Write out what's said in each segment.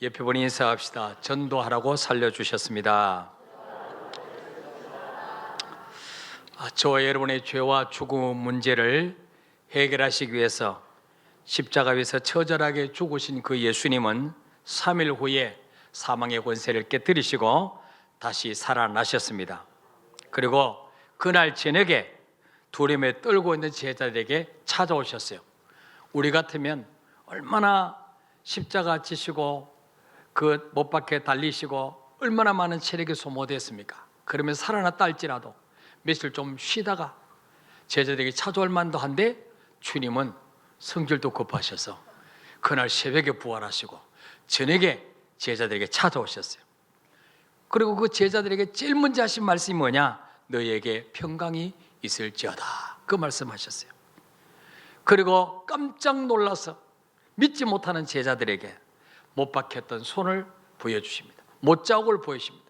옆에 분이 인사합시다. 전도하라고 살려주셨습니다. 저와 여러분의 죄와 죽음 문제를 해결하시기 위해서 십자가 위에서 처절하게 죽으신 그 예수님은 3일 후에 사망의 권세를 깨뜨리시고 다시 살아나셨습니다. 그리고 그날 저녁에 두려움에 떨고 있는 제자들에게 찾아오셨어요. 우리 같으면 얼마나 십자가 지시고 그 못 박혀 달리시고 얼마나 많은 체력이 소모됐습니까? 그러면 살아났다 할지라도 며칠 좀 쉬다가 제자들에게 찾아올 만도 한데 주님은 성질도 급하셔서 그날 새벽에 부활하시고 저녁에 제자들에게 찾아오셨어요. 그리고 그 제자들에게 제일 먼저 하신 말씀이 뭐냐? 너희에게 평강이 있을지어다, 그 말씀하셨어요. 그리고 깜짝 놀라서 믿지 못하는 제자들에게 못 박혔던 손을 보여주십니다. 못자국을 보여주십니다.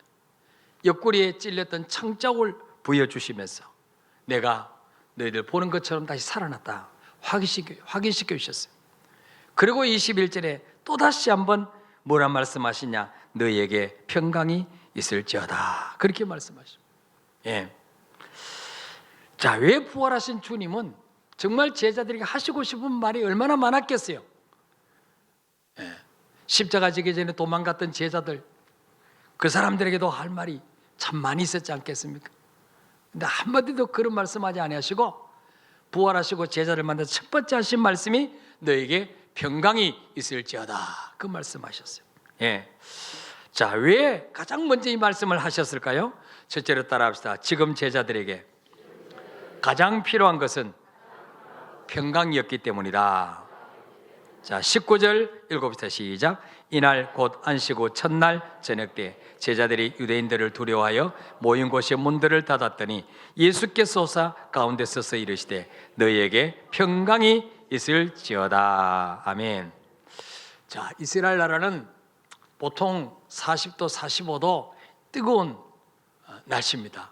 옆구리에 찔렸던 창자국을 보여주시면서 내가 너희들 보는 것처럼 다시 살아났다 확인시켜 주셨어요. 그리고 21절에 또다시 한번 뭐라 말씀하시냐? 너희에게 평강이 있을지어다, 그렇게 말씀하십니다. 자, 왜 부활하신 주님은 정말 제자들에게 하시고 싶은 말이 얼마나 많았겠어요. 십자가 지기 전에 도망갔던 제자들, 그 사람들에게도 할 말이 참 많이 있었지 않겠습니까? 근데 한마디도 그런 말씀하지 아니하시고 부활하시고 제자를 만나서 첫 번째 하신 말씀이 너에게 평강이 있을지어다, 그 말씀하셨어요. 자, 왜 가장 먼저 이 말씀을 하셨을까요? 첫째로 따라합시다. 지금 제자들에게 가장 필요한 것은 평강이었기 때문이다. 자, 19절 읽어봅시다. 시작. 이날 곧 안식 후 첫날 저녁 때 제자들이 유대인들을 두려워하여 모인 곳의 문들을 닫았더니 예수께서 오사 가운데 서서 이르시되 너희에게 평강이 있을지어다. 아멘. 자, 이스라엘 나라는 보통 40도 45도 뜨거운 날씨입니다.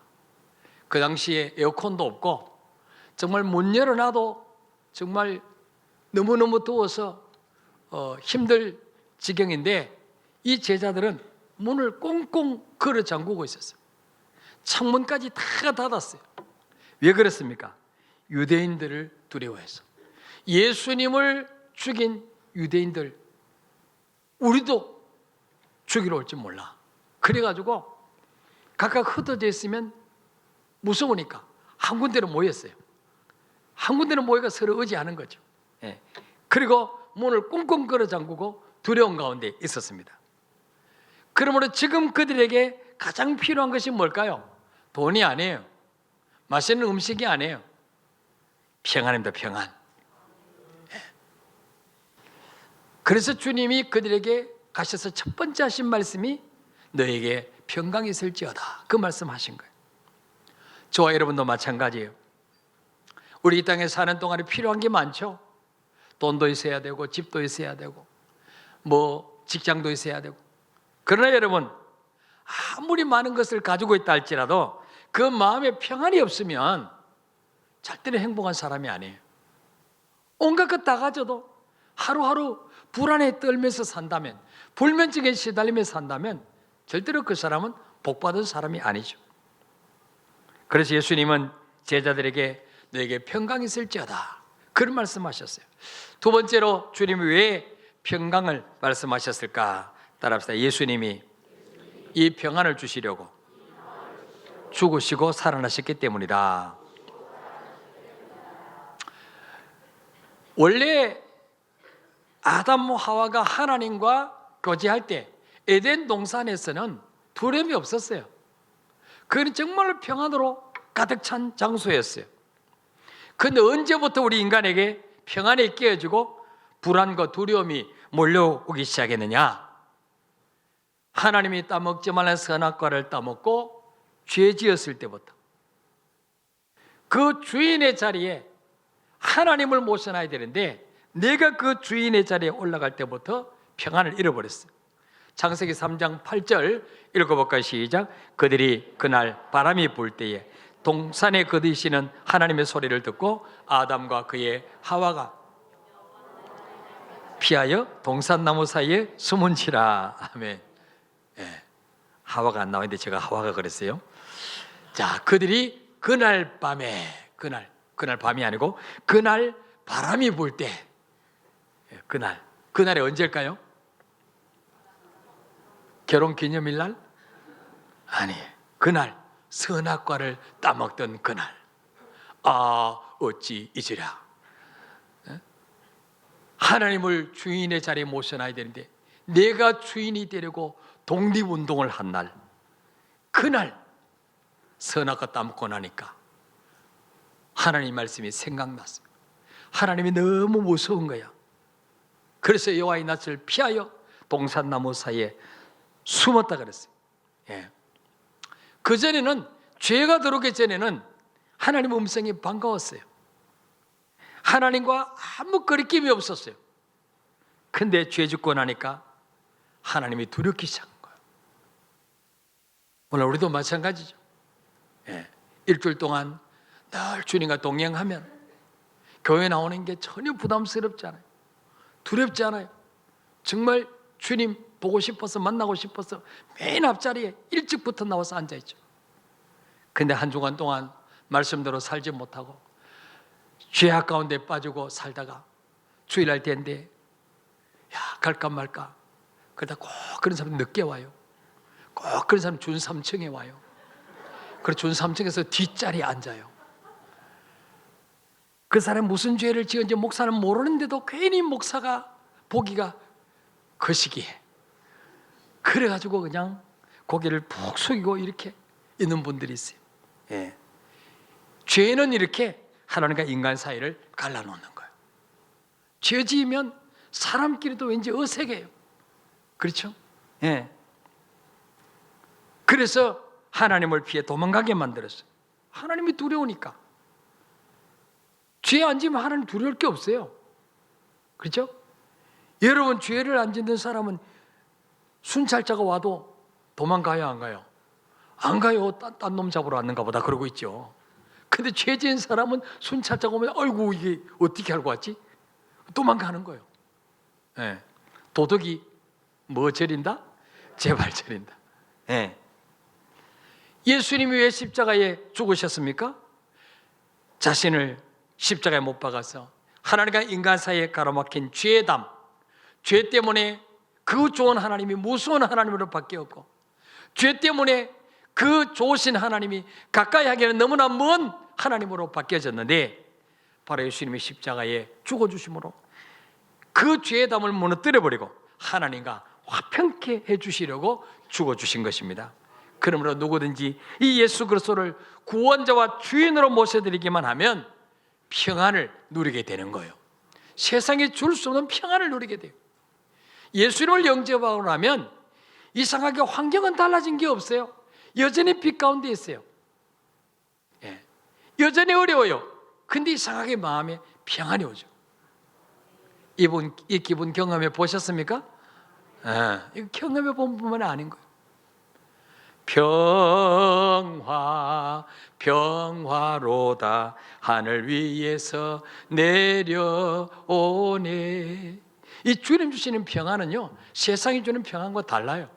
그 당시에 에어컨도 없고 정말 못 열어놔도 정말 너무너무 더워서 힘들 지경인데 이 제자들은 문을 꽁꽁 걸어 잠그고 있었어요. 창문까지 다 닫았어요. 왜 그렇습니까? 유대인들을 두려워해서. 예수님을 죽인 유대인들, 우리도 죽이러 올지 몰라. 그래가지고 각각 흩어져 있으면 무서우니까 한 군데로 모였어요. 한 군데로 모여가 서로 의지하는 거죠. 그리고 문을 꽁꽁 걸어 잠그고 두려운 가운데 있었습니다. 그러므로 지금 그들에게 가장 필요한 것이 뭘까요? 돈이 아니에요. 맛있는 음식이 아니에요. 평안입니다. 평안. 그래서 주님이 그들에게 가셔서 첫 번째 하신 말씀이 너에게 평강이 있을지어다, 그 말씀하신 거예요. 저와 여러분도 마찬가지예요. 우리 이 땅에 사는 동안에 필요한 게 많죠. 돈도 있어야 되고 집도 있어야 되고 뭐 직장도 있어야 되고. 그러나 여러분, 아무리 많은 것을 가지고 있다 할지라도 그 마음에 평안이 없으면 절대로 행복한 사람이 아니에요. 온갖 것 다 가져도 하루하루 불안에 떨면서 산다면, 불면증에 시달리면서 산다면 절대로 그 사람은 복받은 사람이 아니죠. 그래서 예수님은 제자들에게 너에게 평강이 있을지어다, 그런 말씀하셨어요. 두 번째로 주님이 왜 평강을 말씀하셨을까? 따라합시다. 예수님이 이 평안을 주시려고 죽으시고 살아나셨기 때문이다. 원래 아담 하와가 하나님과 교제할 때 에덴 동산에서는 두려움이 없었어요. 그건 정말로 평안으로 가득 찬 장소였어요. 그런데 언제부터 우리 인간에게 평안이 깨어지고 불안과 두려움이 몰려오기 시작했느냐? 하나님이 따먹지 말라는 선악과를 따먹고 죄 지었을 때부터 그 주인의 자리에 하나님을 모셔놔야 되는데 내가 그 주인의 자리에 올라갈 때부터 평안을 잃어버렸어요. 창세기 3장 8절 읽어볼까요? 시작. 그들이 그날 바람이 불 때에 동산에 거두시는 하나님의 소리를 듣고 아담과 그의 하와가 피하여 동산나무 사이에 숨은지라. 아멘. 예. 하와가 안 나오는데 제가 하와가 그랬어요. 자, 그들이 그날 밤에, 그날 밤이 아니고 그날 바람이 불 때, 그날이 언제일까요? 결혼기념일 날? 아니, 그날 선악과를 따먹던 그날. 아, 어찌 잊으랴. 하나님을 주인의 자리에 모셔놔야 되는데 내가 주인이 되려고 독립운동을 한 날, 그날 선악과 따먹고 나니까 하나님 말씀이 생각났습니다. 하나님이 너무 무서운 거야. 그래서 여호와의 낯을 피하여 동산나무 사이에 숨었다 그랬어요. 예. 그전에는, 죄가 들어오기 전에는 하나님 음성이 반가웠어요. 하나님과 아무 거리낌이 없었어요. 근데 죄 짓고 나니까 하나님이 두렵기 시작한 거예요. 오늘 우리도 마찬가지죠. 예. 일주일 동안 늘 주님과 동행하면 교회 나오는 게 전혀 부담스럽지 않아요. 두렵지 않아요. 정말 주님 보고 싶어서, 만나고 싶어서 맨 앞자리에 일찍부터 나와서 앉아있죠. 근데 한 주간 동안 말씀대로 살지 못하고 죄악 가운데 빠지고 살다가 주일날 때인데 야, 갈까 말까 그러다 꼭 그런 사람 늦게 와요. 꼭 그런 사람 준 3층에 와요. 그래서 준 3층에서 뒷자리에 앉아요. 그 사람 무슨 죄를 지은지 목사는 모르는데도 괜히 목사가 보기가 그 시기에 그래가지고 그냥 고개를 푹 숙이고 이렇게 있는 분들이 있어요. 예. 죄는 이렇게 하나님과 인간 사이를 갈라놓는 거예요. 죄 지으면 사람끼리도 왠지 어색해요. 그렇죠? 예. 그래서 하나님을 피해 도망가게 만들었어요. 하나님이 두려우니까. 죄 안 지면 하나님 두려울 게 없어요. 그렇죠? 여러분, 죄를 안 짓는 사람은 순찰자가 와도 도망가요, 안 가요? 안 가요. 딴 놈 잡으러 왔는가 보다 그러고 있죠. 근데 죄 지은 사람은 순찰자가 오면 아이고 이게 어떻게 알고 왔지? 도망가는 거예요. 예. 도덕이 뭐 저린다? 제발 저린다. 예. 예수님이 왜 십자가에 죽으셨습니까? 자신을 십자가에 못 박아서 하나님과 인간 사이에 가로막힌 죄의 담, 죄 때문에 그 좋은 하나님이 무서운 하나님으로 바뀌었고, 죄 때문에 그 좋으신 하나님이 가까이 하기에는 너무나 먼 하나님으로 바뀌어졌는데, 바로 예수님이 십자가에 죽어주심으로 그 죄의 담을 무너뜨려버리고 하나님과 화평케 해주시려고 죽어주신 것입니다. 그러므로 누구든지 이 예수 그리스도를 구원자와 주인으로 모셔드리기만 하면 평안을 누리게 되는 거예요. 세상에 줄 수 없는 평안을 누리게 돼요. 예수님을 영접하고 나면 이상하게 환경은 달라진 게 없어요. 여전히 빛 가운데 있어요. 예. 여전히 어려워요. 근데 이상하게 마음에 평안이 오죠. 이 기분 경험해 보셨습니까? 이거 경험해 본 분만이 아닌 거예요. 평화로다 하늘 위에서 내려오네. 이 주님 주시는 평안은요, 세상이 주는 평안과 달라요.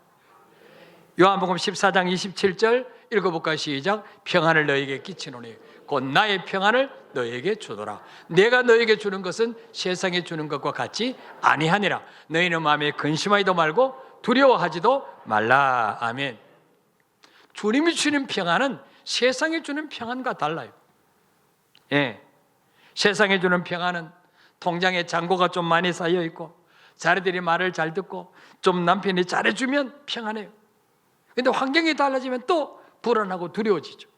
요한복음 14장 27절 읽어볼까요? 시작. 평안을 너에게 끼치노니 곧 나의 평안을 너에게 주노라. 내가 너에게 주는 것은 세상에 주는 것과 같이 아니하니라. 너희는 마음에 근심하지도 말고 두려워하지도 말라. 아멘. 주님이 주는 평안은 세상에 주는 평안과 달라요. 예. 세상에 주는 평안은 통장에 잔고가 좀 많이 쌓여 있고 자녀들이 말을 잘 듣고 좀 남편이 잘해주면 평안해요. 근데 환경이 달라지면 또 불안하고 두려워지죠.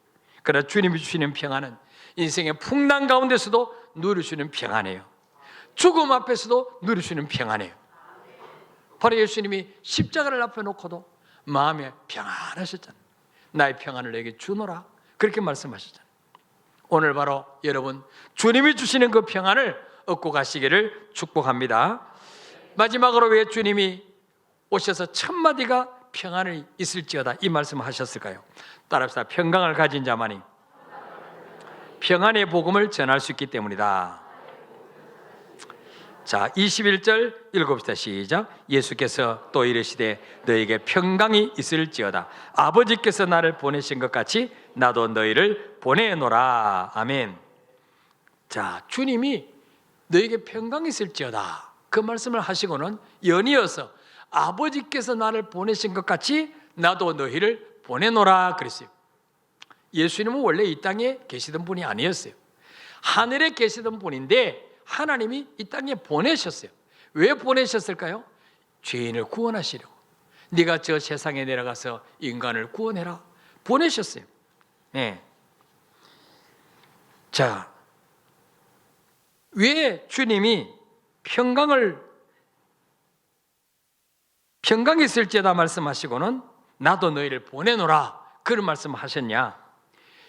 그러나 주님이 주시는 평안은 인생의 풍랑 가운데서도 누리시는 평안이에요. 죽음 앞에서도 누리시는 평안이에요. 바로 예수님이 십자가를 앞에 놓고도 마음에 평안하셨잖아요. 나의 평안을 너에게 주노라, 그렇게 말씀하셨잖아요. 오늘 바로 여러분 주님이 주시는 그 평안을 얻고 가시기를 축복합니다. 마지막으로 왜 주님이 오셔서 첫 마디가 평안이 있을지어다 이 말씀을 하셨을까요? 따라합시다. 평강을 가진 자만이 평안의 복음을 전할 수 있기 때문이다. 자, 21절 읽어봅시다. 시작. 예수께서 또 이르시되 너에게 평강이 있을지어다. 아버지께서 나를 보내신 것 같이 나도 너희를 보내노라. 아멘. 자, 주님이 너에게 평강이 있을지어다 그 말씀을 하시고는 연이어서 아버지께서 나를 보내신 것 같이 나도 너희를 보내노라 그랬어요. 예수님은 원래 이 땅에 계시던 분이 아니었어요. 하늘에 계시던 분인데 하나님이 이 땅에 보내셨어요. 왜 보내셨을까요? 죄인을 구원하시려고. 네가 저 세상에 내려가서 인간을 구원해라 보내셨어요. 네. 자, 왜 주님이 평강이 있을지어다 말씀하시고는 나도 너희를 보내노라 그런 말씀하셨냐?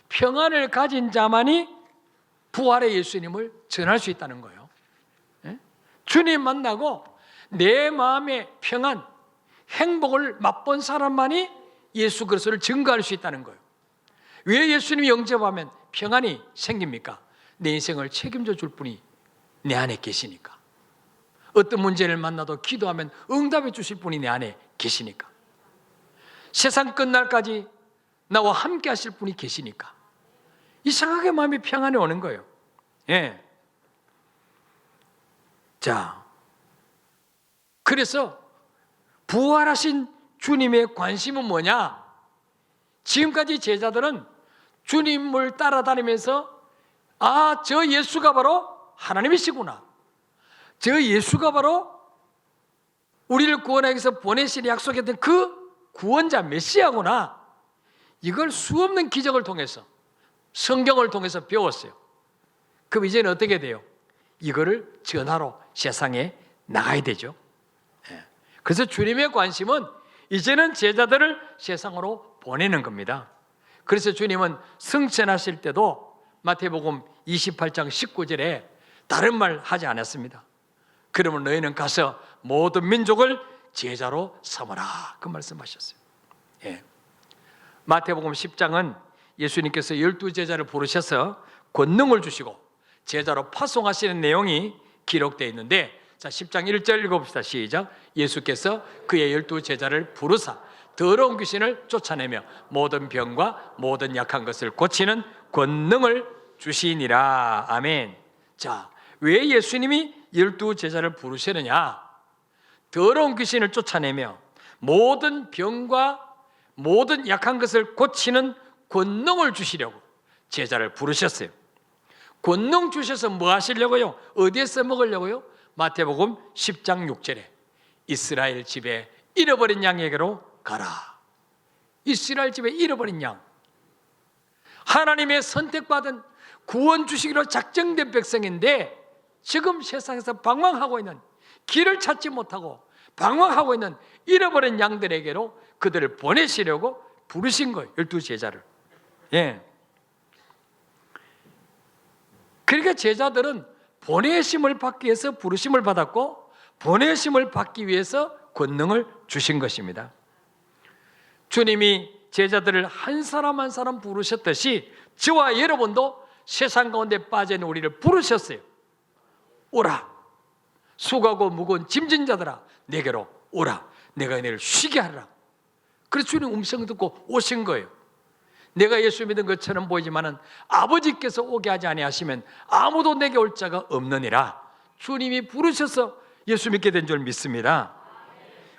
평안을 가진 자만이 부활의 예수님을 전할 수 있다는 거예요. 주님 만나고 내 마음의 평안, 행복을 맛본 사람만이 예수 그리스도를 증거할 수 있다는 거예요. 왜 예수님이 영접하면 평안이 생깁니까? 내 인생을 책임져 줄 분이 내 안에 계시니까. 어떤 문제를 만나도 기도하면 응답해 주실 분이 내 안에 계시니까. 세상 끝날까지 나와 함께 하실 분이 계시니까. 이상하게 마음이 평안이 오는 거예요. 예. 자, 그래서 부활하신 주님의 관심은 뭐냐? 지금까지 제자들은 주님을 따라다니면서 저 예수가 바로 하나님이시구나. 저 예수가 바로 우리를 구원하기 위해서 보내신 약속했던 그 구원자 메시아구나. 이걸 수없는 기적을 통해서 성경을 통해서 배웠어요. 그럼 이제는 어떻게 돼요? 이거를 전하러 세상에 나가야 되죠. 그래서 주님의 관심은 이제는 제자들을 세상으로 보내는 겁니다. 그래서 주님은 승천하실 때도 마태복음 28장 19절에 다른 말 하지 않았습니다. 그러면 너희는 가서 모든 민족을 제자로 삼으라 그 말씀하셨어요. 마태복음 10장은 예수님께서 12제자를 부르셔서 권능을 주시고 제자로 파송하시는 내용이 기록되어 있는데, 자 10장 1절 읽어봅시다. 시작. 예수께서 그의 12제자를 부르사 더러운 귀신을 쫓아내며 모든 병과 모든 약한 것을 고치는 권능을 주시니라. 아멘. 자, 왜 예수님이 12제자를 부르시느냐? 더러운 귀신을 쫓아내며 모든 병과 모든 약한 것을 고치는 권능을 주시려고 제자를 부르셨어요. 권능 주셔서 뭐 하시려고요? 어디에 써먹으려고요? 마태복음 10장 6절에 이스라엘 집에 잃어버린 양에게로 가라. 이스라엘 집에 잃어버린 양, 하나님의 선택받은 구원 주시기로 작정된 백성인데 지금 세상에서 방황하고 있는, 길을 찾지 못하고 방황하고 있는 잃어버린 양들에게로 그들을 보내시려고 부르신 거예요. 12제자를. 그러니까 제자들은 보내심을 받기 위해서 부르심을 받았고 보내심을 받기 위해서 권능을 주신 것입니다. 주님이 제자들을 한 사람 한 사람 부르셨듯이 저와 여러분도 세상 가운데 빠진 우리를 부르셨어요. 오라, 수고하고 무거운 짐진 자들아 내게로 오라, 내가 너희를 쉬게 하리라. 그래서 주님 음성 듣고 오신 거예요. 내가 예수 믿은 것처럼 보이지만은 아버지께서 오게 하지 아니하시면 아무도 내게 올 자가 없느니라. 주님이 부르셔서 예수 믿게 된 줄 믿습니다.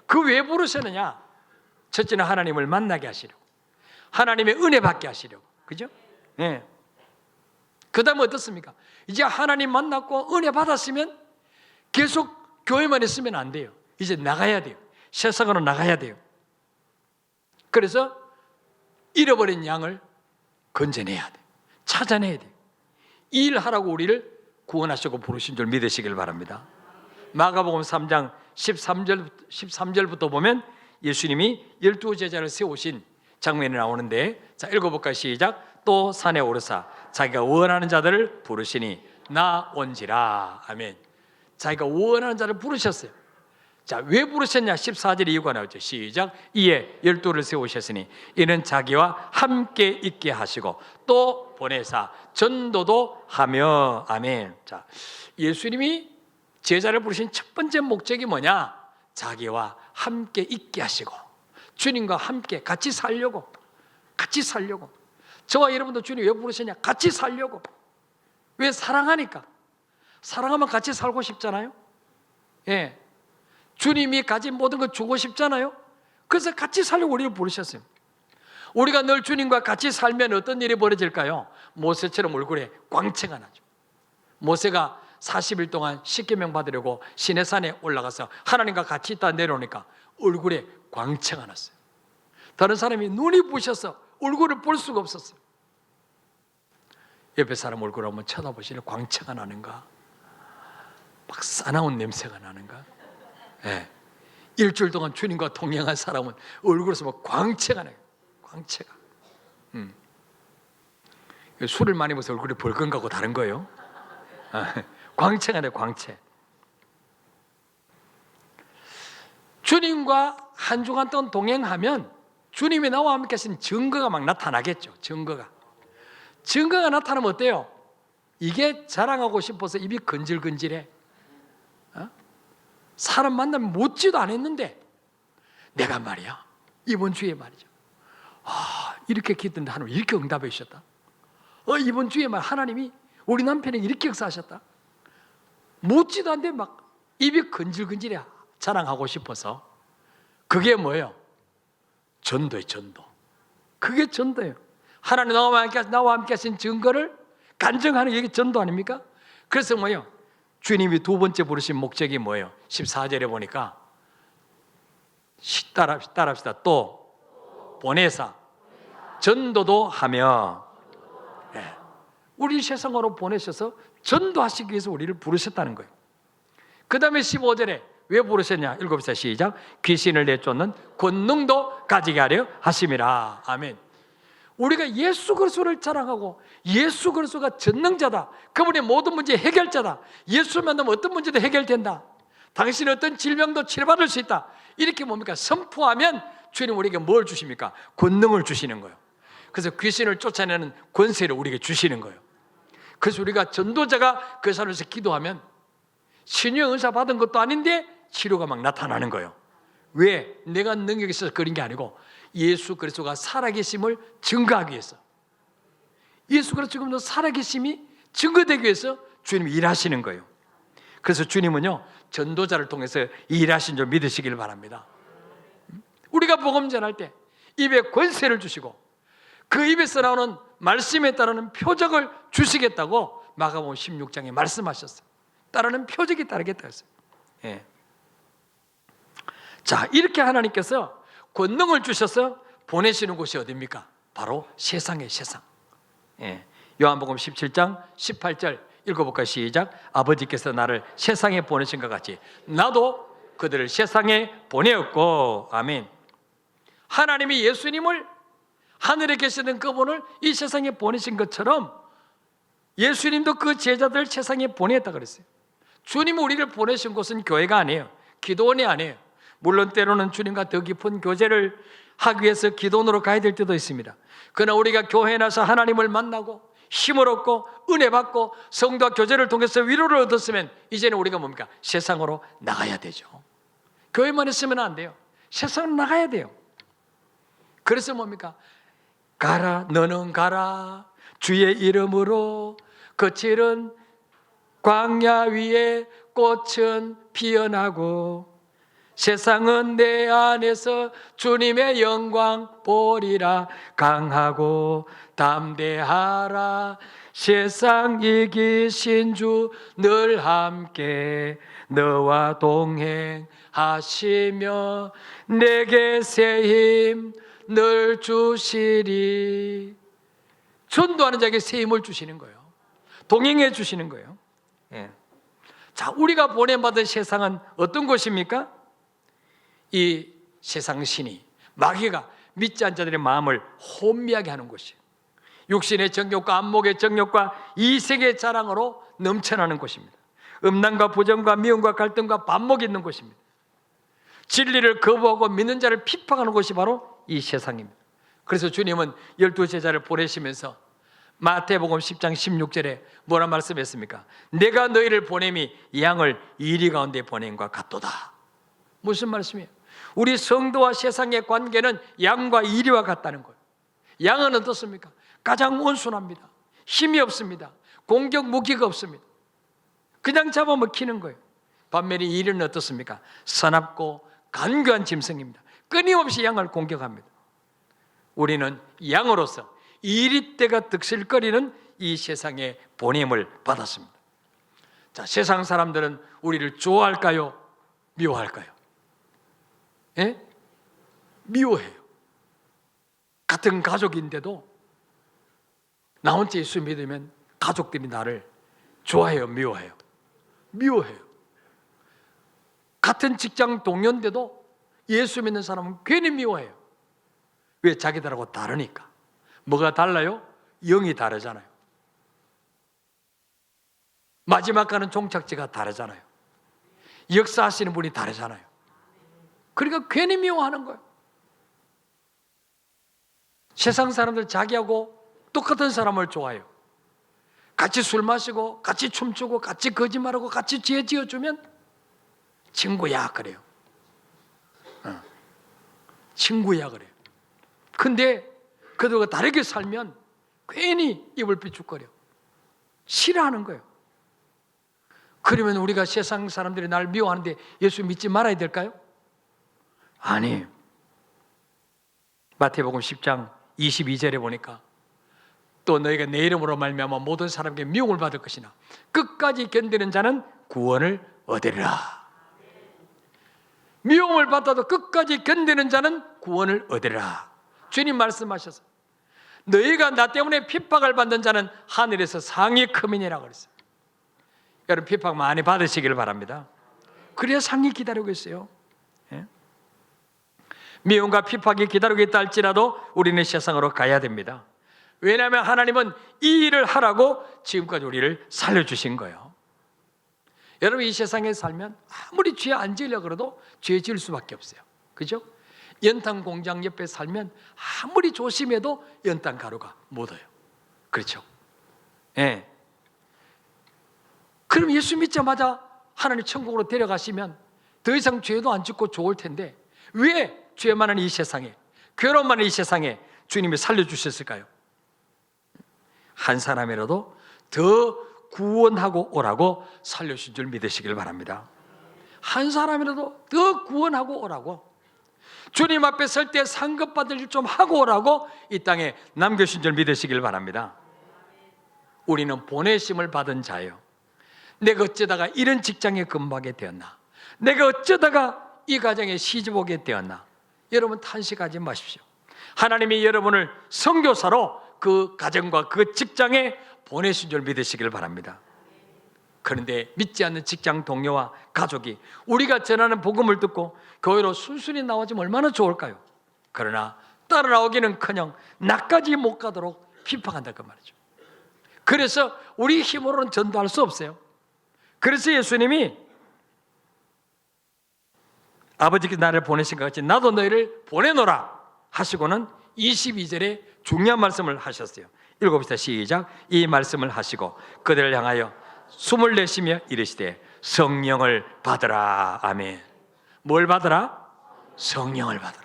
그 왜 부르셨느냐? 첫째는 하나님을 만나게 하시려고, 하나님의 은혜 받게 하시려고. 그죠? 그 다음에 어떻습니까? 이제 하나님 만났고 은혜 받았으면 계속 교회만 있으면 안 돼요. 이제 나가야 돼요. 세상으로 나가야 돼요. 그래서 잃어버린 양을 건져내야 돼. 찾아내야 돼. 이 일하라고 우리를 구원하시고 부르신 줄 믿으시길 바랍니다. 마가복음 3장 13절부터 보면 예수님이 12제자를 세우신 장면이 나오는데, 자 읽어볼까요? 시작. 또 산에 오르사 자기가 원하는 자들을 부르시니 나 온지라. 아멘. 자기가 원하는 자를 부르셨어요. 자, 왜 부르셨냐? 14절 이유가 나오죠. 시작. 이에 12를 세우셨으니 이는 자기와 함께 있게 하시고 또 보내사 전도도 하며. 아멘. 자, 예수님이 제자를 부르신 첫 번째 목적이 뭐냐? 자기와 함께 있게 하시고 주님과 함께 같이 살려고. 저와 여러분도 주님 왜 부르셨냐? 같이 살려고. 왜? 사랑하니까. 사랑하면 같이 살고 싶잖아요. 예, 주님이 가진 모든 걸 주고 싶잖아요. 그래서 같이 살려고 우리를 부르셨어요. 우리가 늘 주님과 같이 살면 어떤 일이 벌어질까요? 모세처럼 얼굴에 광채가 나죠. 모세가 40일 동안 십계명 받으려고 시내산에 올라가서 하나님과 같이 있다 내려오니까 얼굴에 광채가 났어요. 다른 사람이 눈이 부셔서 얼굴을 볼 수가 없었어요. 옆에 사람 얼굴을 한번 쳐다보시면 광채가 나는가? 막 싸나운 냄새가 나는가? 예. 일주일 동안 주님과 동행한 사람은 얼굴에서 막 광채가 나요. 광채가. 술을 많이 먹어서 얼굴이 벌건 거하고 다른 거예요. 광채가 나요. 광채. 주님과 한 주간 동안 동행하면 주님이 나와 함께 하신 증거가 막 나타나겠죠. 증거가 나타나면 어때요? 이게 자랑하고 싶어서 입이 건질건질해. 사람 만나면 묻지도 않았는데 내가 말이야 이번 주에 말이죠, 이렇게 기도했는데 하나님 이렇게 응답해 주셨다. 이번 주에 말 하나님이 우리 남편에게 이렇게 역사하셨다. 묻지도 않는데 막 입이 건질건질해. 자랑하고 싶어서. 그게 뭐예요? 전도예요. 전도. 그게 전도예요. 하나님 나와 함께 하신 증거를 간증하는 게 전도 아닙니까? 그래서 뭐예요? 주님이 두 번째 부르신 목적이 뭐예요? 14절에 보니까 따라합시다. 또 보내사 전도도 하며. 네. 우리 세상으로 보내셔서 전도하시기 위해서 우리를 부르셨다는 거예요. 그 다음에 15절에 왜 부르셨냐? 읽어봅시다. 시작. 귀신을 내쫓는 권능도 가지게 하려 하심이라. 아멘. 우리가 예수 그리스도를 자랑하고 예수 그리스도가 전능자다, 그분의 모든 문제 해결자다, 예수 만나면 어떤 문제도 해결된다, 당신은 어떤 질병도 치료받을 수 있다, 이렇게 뭡니까? 선포하면 주님 우리에게 뭘 주십니까? 권능을 주시는 거예요. 그래서 귀신을 쫓아내는 권세를 우리에게 주시는 거예요. 그래서 우리가 전도자가 그 사람에서 기도하면 신유의 은사 받은 것도 아닌데 치료가 막 나타나는 거예요. 왜? 내가 능력이 있어서 그런 게 아니고 예수 그리스도가 살아계심을 증거하기 위해서, 예수 그리스도가 살아계심이 증거되기 위해서 주님이 일하시는 거예요. 그래서 주님은요 전도자를 통해서 일하신 줄 믿으시길 바랍니다. 우리가 복음 전할 때 입에 권세를 주시고 그 입에서 나오는 말씀에 따르는 표적을 주시겠다고 마가복음 16장에 말씀하셨어요. 따르는 표적이 따르겠다 했어요. 예. 자, 이렇게 하나님께서 권능을 주셔서 보내시는 곳이 어디입니까? 바로 세상의 세상. 예. 요한복음 17장 18절 읽어볼까요? 시작. 아버지께서 나를 세상에 보내신 것 같이 나도 그들을 세상에 보내었고. 아멘. 하나님이 예수님을, 하늘에 계시는 그분을 이 세상에 보내신 것처럼 예수님도 그 제자들을 세상에 보냈다 그랬어요. 주님은 우리를 보내신 곳은 교회가 아니에요. 기도원이 아니에요. 물론 때로는 주님과 더 깊은 교제를 하기 위해서 기도원으로 가야 될 때도 있습니다. 그러나 우리가 교회에 나서 하나님을 만나고 힘을 얻고 은혜 받고 성도와 교제를 통해서 위로를 얻었으면 이제는 우리가 뭡니까? 세상으로 나가야 되죠. 교회만 있으면 안 돼요. 세상으로 나가야 돼요. 그래서 뭡니까? 가라, 너는 가라, 주의 이름으로. 거칠은 광야 위에 꽃은 피어나고 세상은 내 안에서 주님의 영광 보리라. 강하고 담대하라. 세상 이기신 주 늘 함께 너와 동행하시며 내게 새 힘 늘 주시리. 전도하는 자에게 새 힘을 주시는 거예요. 동행해 주시는 거예요. 예. 자, 우리가 보내받은 세상은 어떤 곳입니까? 이 세상 신이, 마귀가 믿지 않는 자들의 마음을 혼미하게 하는 곳이에요. 육신의 정욕과 안목의 정욕과 이색의 자랑으로 넘쳐나는 곳입니다. 음란과 부정과 미움과 갈등과 반목이 있는 곳입니다. 진리를 거부하고 믿는 자를 핍박하는 곳이 바로 이 세상입니다. 그래서 주님은 12 제자를 보내시면서 마태복음 10장 16절에 뭐라 말씀했습니까? 내가 너희를 보냄이 양을 이리 가운데 보냄과 같도다. 무슨 말씀이에요? 우리 성도와 세상의 관계는 양과 이리와 같다는 거예요. 양은 어떻습니까? 가장 온순합니다. 힘이 없습니다. 공격 무기가 없습니다. 그냥 잡아먹히는 거예요. 반면에 이리는 어떻습니까? 선합고 간교한 짐승입니다. 끊임없이 양을 공격합니다. 우리는 양으로서 이리때가 득실거리는 이 세상의 보냄을 받았습니다. 자, 세상 사람들은 우리를 좋아할까요? 미워할까요? 예? 미워해요. 같은 가족인데도 나 혼자 예수 믿으면 가족들이 나를 좋아해요, 미워해요? 미워해요. 같은 직장 동료인데도 예수 믿는 사람은 괜히 미워해요. 왜? 자기들하고 다르니까. 뭐가 달라요? 영이 다르잖아요. 마지막 가는 종착지가 다르잖아요. 역사하시는 분이 다르잖아요. 그러니까 괜히 미워하는 거예요. 세상 사람들 자기하고 똑같은 사람을 좋아해요. 같이 술 마시고 같이 춤추고 같이 거짓말하고 같이 죄 지어주면 친구야 그래요. 친구야 그래요. 근데 그들과 다르게 살면 괜히 입을 비축거려. 싫어하는 거예요. 그러면 우리가 세상 사람들이 날 미워하는데 예수 믿지 말아야 될까요? 아니. 마태복음 10장 22절에 보니까 또 너희가 내 이름으로 말미암아 모든 사람에게 미움을 받을 것이나 끝까지 견디는 자는 구원을 얻으리라. 미움을 받아도 끝까지 견디는 자는 구원을 얻으리라. 주님 말씀하셔서 너희가 나 때문에 핍박을 받는 자는 하늘에서 상이 크민이라고 그랬어요. 여러분 핍박 많이 받으시기를 바랍니다. 그래야 상이 기다리고 있어요. 예? 미움과 핍박이 기다리고 있다 할지라도 우리는 세상으로 가야 됩니다. 왜냐하면 하나님은 이 일을 하라고 지금까지 우리를 살려주신 거예요. 여러분 이 세상에 살면 아무리 죄 안 지으려고 그래도 죄 지을 수밖에 없어요. 그죠? 연탄 공장 옆에 살면 아무리 조심해도 연탄 가루가 묻어요. 그렇죠? 예. 그럼 예수 믿자마자 하나님 천국으로 데려가시면 더 이상 죄도 안 짓고 좋을 텐데 왜 죄 많은 이 세상에, 괴로움 많은 이 세상에 주님이 살려주셨을까요? 한 사람이라도 더 구원하고 오라고 살려주신 줄 믿으시길 바랍니다. 한 사람이라도 더 구원하고 오라고, 주님 앞에 설 때 상급받을 일 좀 하고 오라고 이 땅에 남겨주신 줄 믿으시길 바랍니다. 우리는 보내심을 받은 자예요. 내가 어쩌다가 이런 직장에 근무하게 되었나, 내가 어쩌다가 이 가정에 시집 오게 되었나. 여러분 탄식하지 마십시오. 하나님이 여러분을 선교사로 그 가정과 그 직장에 보내신 줄 믿으시길 바랍니다. 그런데 믿지 않는 직장 동료와 가족이 우리가 전하는 복음을 듣고 교회로 순순히 나와주면 얼마나 좋을까요? 그러나 따라 나오기는커녕 나까지 못 가도록 핍박한다 그 말이죠. 그래서 우리 힘으로는 전도할 수 없어요. 그래서 예수님이 아버지께서 나를 보내신 것 같이 나도 너희를 보내노라 하시고는 22절에 중요한 말씀을 하셨어요. 읽어봅시다. 시작. 이 말씀을 하시고 그들을 향하여 숨을 내쉬며 이르시되 성령을 받으라. 아멘. 뭘 받으라? 성령을 받으라.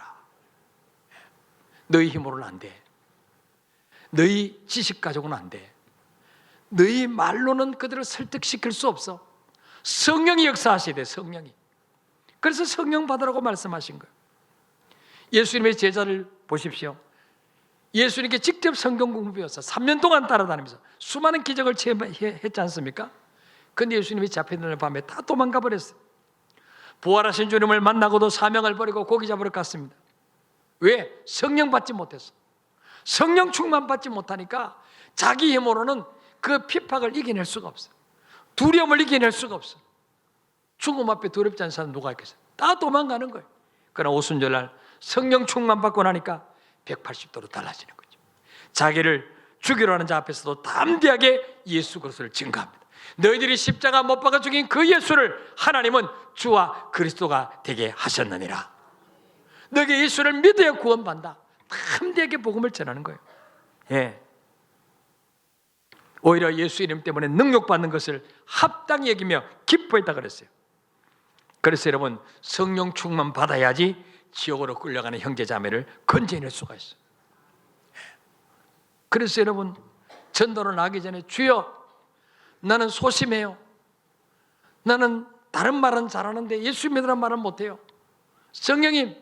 너희 힘으로는 안 돼. 너희 지식 가지고는 안 돼. 너희 말로는 그들을 설득시킬 수 없어. 성령이 역사하셔야 돼. 성령이. 그래서 성령 받으라고 말씀하신 거예요. 예수님의 제자를 보십시오. 예수님께 직접 성경 공부해서 3년 동안 따라다니면서 수많은 기적을 체험했지 않습니까? 그런데 예수님이 잡혀있는 밤에 다 도망가 버렸어요. 부활하신 주님을 만나고도 사명을 버리고 고기 잡으러 갔습니다. 왜? 성령 받지 못했어. 성령 충만 받지 못하니까 자기 힘으로는 그 핍박을 이겨낼 수가 없어. 두려움을 이겨낼 수가 없어. 죽음 앞에 두렵지 않은 사람 누가 있겠어요? 다 도망가는 거예요. 그러나 오순절날 성령 충만 받고 나니까 180도로 달라지는 거죠. 자기를 죽이려 하는 자 앞에서도 담대하게 예수 그리스도를 증거합니다. 너희들이 십자가 못 박아 죽인 그 예수를 하나님은 주와 그리스도가 되게 하셨느니라. 너희 예수를 믿어야 구원받는다. 담대하게 복음을 전하는 거예요. 예. 오히려 예수 이름 때문에 능력받는 것을 합당히 여기며 기뻐했다 그랬어요. 그래서 여러분, 성령 충만 받아야지 지옥으로 끌려가는 형제자매를 건져낼 수가 있어요. 그래서 여러분, 전도를 나가기 전에 주여, 나는 소심해요. 나는 다른 말은 잘하는데 예수 믿으란 말은 못해요. 성령님,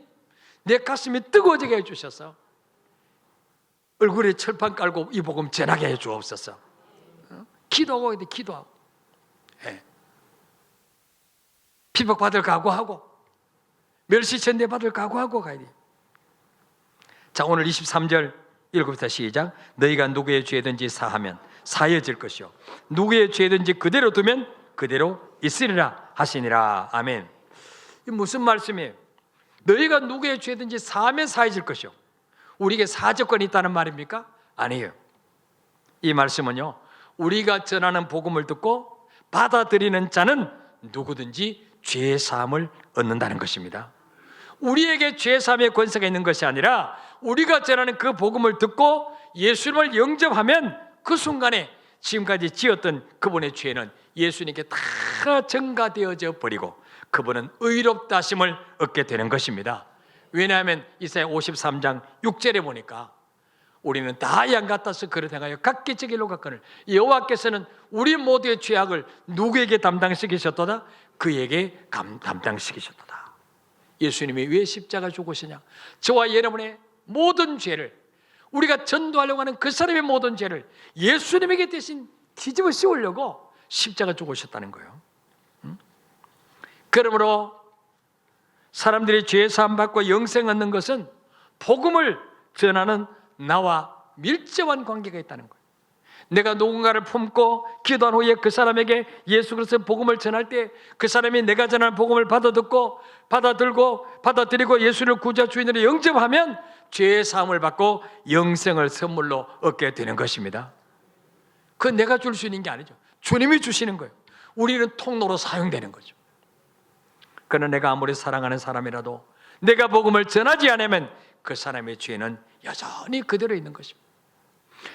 내 가슴이 뜨거워지게 해주셔서 얼굴에 철판 깔고 이 복음 전하게 해주옵소서. 기도하고 해야 돼, 기도하고. 피박받을 각오하고, 멸시천대 받을 각오하고 가야 돼. 자, 오늘 23절 읽읍시다. 시작. 너희가 누구의 죄든지 사하면 사해질 것이요 누구의 죄든지 그대로 두면 그대로 있으리라 하시니라. 아멘. 이 무슨 말씀이에요? 너희가 누구의 죄든지 사하면 사해질 것이요. 우리에게 사죄권이 있다는 말입니까? 아니에요. 이 말씀은요, 우리가 전하는 복음을 듣고 받아들이는 자는 누구든지 죄 사함을 얻는다는 것입니다. 우리에게 죄 사함의 권세가 있는 것이 아니라 우리가 전하는 그 복음을 듣고 예수님을 영접하면 그 순간에 지금까지 지었던 그분의 죄는 예수님께 다 전가되어져 버리고 그분은 의롭다 하심을 얻게 되는 것입니다. 왜냐하면 이사야 53장 6절에 보니까 우리는 다 양 같아서 그릇 행하여 각기 제 길로 갔거늘 여호와께서는 우리 모두의 죄악을 누구에게 담당시키셨도다? 그에게 담당시키셨도다. 예수님이 왜 십자가 죽으시냐? 저와 여러분의 모든 죄를, 우리가 전도하려고 하는 그 사람의 모든 죄를 예수님에게 대신 뒤집어 씌우려고 십자가 죽으셨다는 거예요. 그러므로 사람들이 죄 사함 받고 영생 얻는 것은 복음을 전하는 나와 밀접한 관계가 있다는 거예요. 내가 누군가를 품고 기도한 후에 그 사람에게 예수 그리스도의 복음을 전할 때 그 사람이 내가 전하는 복음을 받아들이고 예수를 구주와 주인으로 영접하면 죄의 사함을 받고 영생을 선물로 얻게 되는 것입니다. 그건 내가 줄 수 있는 게 아니죠. 주님이 주시는 거예요. 우리는 통로로 사용되는 거죠. 그러나 내가 아무리 사랑하는 사람이라도 내가 복음을 전하지 않으면 그 사람의 죄는 여전히 그대로 있는 것입니다.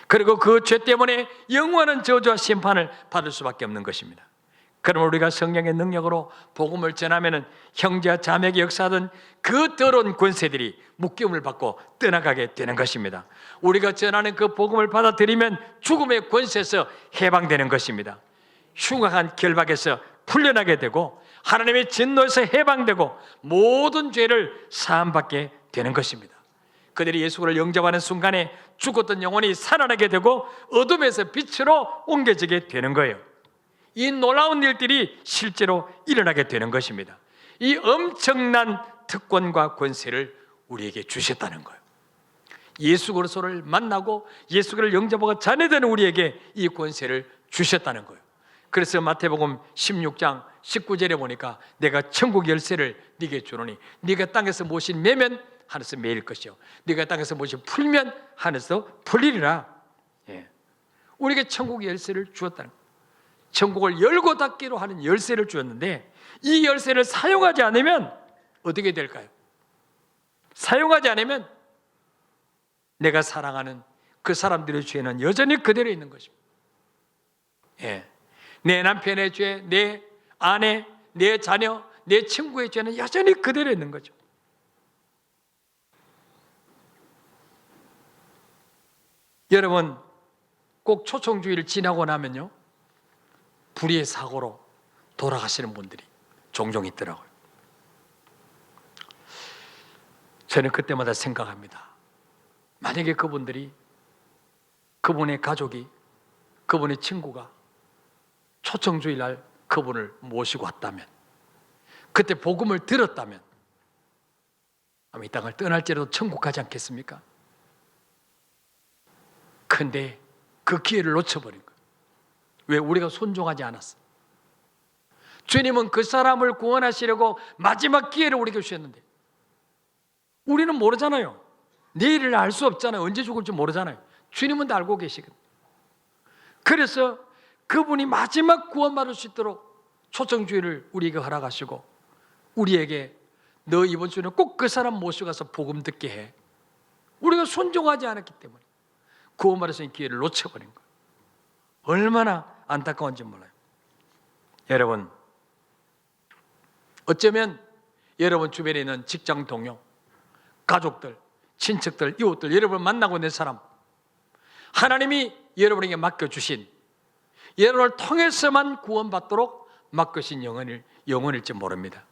그리고 그 죄 때문에 영원한 저주와 심판을 받을 수밖에 없는 것입니다. 그러면 우리가 성령의 능력으로 복음을 전하면 형제와 자매에게 역사하던 그 더러운 권세들이 묶임을 받고 떠나가게 되는 것입니다. 우리가 전하는 그 복음을 받아들이면 죽음의 권세에서 해방되는 것입니다. 흉악한 결박에서 풀려나게 되고 하나님의 진노에서 해방되고 모든 죄를 사함받게 되는 것입니다. 그들이 예수를 영접하는 순간에 죽었던 영혼이 살아나게 되고 어둠에서 빛으로 옮겨지게 되는 거예요. 이 놀라운 일들이 실제로 일어나게 되는 것입니다. 이 엄청난 특권과 권세를 우리에게 주셨다는 거예요. 예수 그리스도를 만나고 예수 그리스도를 영접하고 자녀되는 우리에게 이 권세를 주셨다는 거예요. 그래서 마태복음 16장 19절에 보니까 내가 천국 열쇠를 네게 주노니 네가 땅에서 무엇이 매면 하늘에서 매일 것이요 네가 땅에서 무엇이 풀면 하늘에서 풀리리라. 우리에게 천국 열쇠를 주었다는 거예요. 천국을 열고 닫기로 하는 열쇠를 주었는데 이 열쇠를 사용하지 않으면 어떻게 될까요? 사용하지 않으면 내가 사랑하는 그 사람들의 죄는 여전히 그대로 있는 것입니다. 내 남편의 죄, 내 아내, 내 자녀, 내 친구의 죄는 여전히 그대로 있는 거죠. 여러분, 꼭 초청주의를 지나고 나면요 불의의 사고로 돌아가시는 분들이 종종 있더라고요. 저는 그때마다 생각합니다. 만약에 그분의 가족이, 그분의 친구가 초청주일 날 그분을 모시고 왔다면, 그때 복음을 들었다면 아마 이 땅을 떠날지라도 천국 가지 않겠습니까? 근데 그 기회를 놓쳐버린 거예요. 왜? 우리가 순종하지 않았어. 주님은 그 사람을 구원하시려고 마지막 기회를 우리에게 주셨는데 우리는 모르잖아요. 내일을 알 수 없잖아요. 언제 죽을지 모르잖아요. 주님은 다 알고 계시거든요. 그래서 그분이 마지막 구원받을 수 있도록 초청주의를 우리에게 허락하시고 우리에게 너 이번 주는 꼭 그 사람 모시고 가서 복음 듣게 해. 우리가 순종하지 않았기 때문에 구원받을 수 있는 기회를 놓쳐버린 거예요. 얼마나 안타까운지 몰라요. 여러분, 어쩌면 여러분 주변에 있는 직장 동료, 가족들, 친척들, 이웃들, 여러분 만나고 있는 사람, 하나님이 여러분에게 맡겨주신, 여러분을 통해서만 구원받도록 맡기신 영혼일지 모릅니다.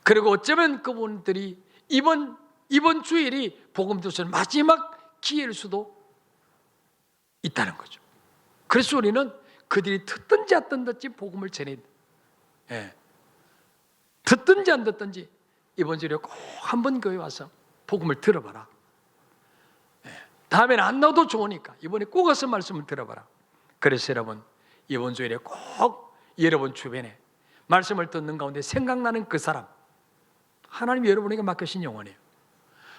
그리고 어쩌면 그분들이 이번 주일이 복음 전수의 마지막 기회일 수도 있다는 거죠. 그래서 우리는 그들이 듣든지 안 듣든지 복음을 전해야 돼. 듣든지 안 듣든지 이번 주일에 꼭 한번 교회 와서 복음을 들어봐라. 다음에는 안 나와도 좋으니까 이번에 꼭 와서 말씀을 들어봐라. 그래서 여러분, 이번 주일에 꼭 여러분 주변에 말씀을 듣는 가운데 생각나는 그 사람, 하나님이 여러분에게 맡기신 영혼이에요.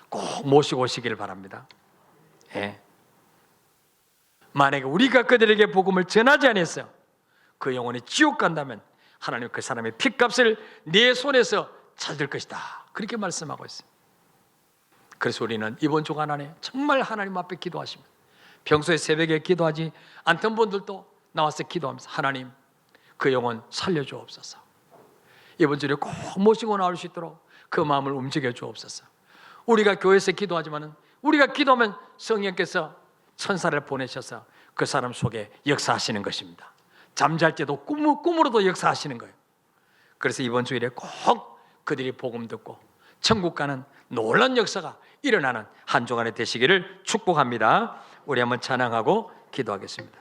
꼭 모시고 오시길 바랍니다. 만약에 우리가 그들에게 복음을 전하지 않았어요, 그 영혼이 지옥 간다면 하나님 그 사람의 핏값을 내 손에서 찾을 것이다, 그렇게 말씀하고 있어요. 그래서 우리는 이번 주간 안에 정말 하나님 앞에 기도하십니다. 평소에 새벽에 기도하지 않던 분들도 나와서 기도하면서 하나님, 그 영혼 살려주옵소서. 이번 주에 꼭 모시고 나올 수 있도록 그 마음을 움직여 주옵소서. 우리가 교회에서 기도하지만 우리가 기도하면 성령께서 천사를 보내셔서 그 사람 속에 역사하시는 것입니다. 잠잘 때도 꿈으로도 역사하시는 거예요. 그래서 이번 주일에 꼭 그들이 복음 듣고 천국 가는 놀라운 역사가 일어나는 한 주간이 되시기를 축복합니다. 우리 한번 찬양하고 기도하겠습니다.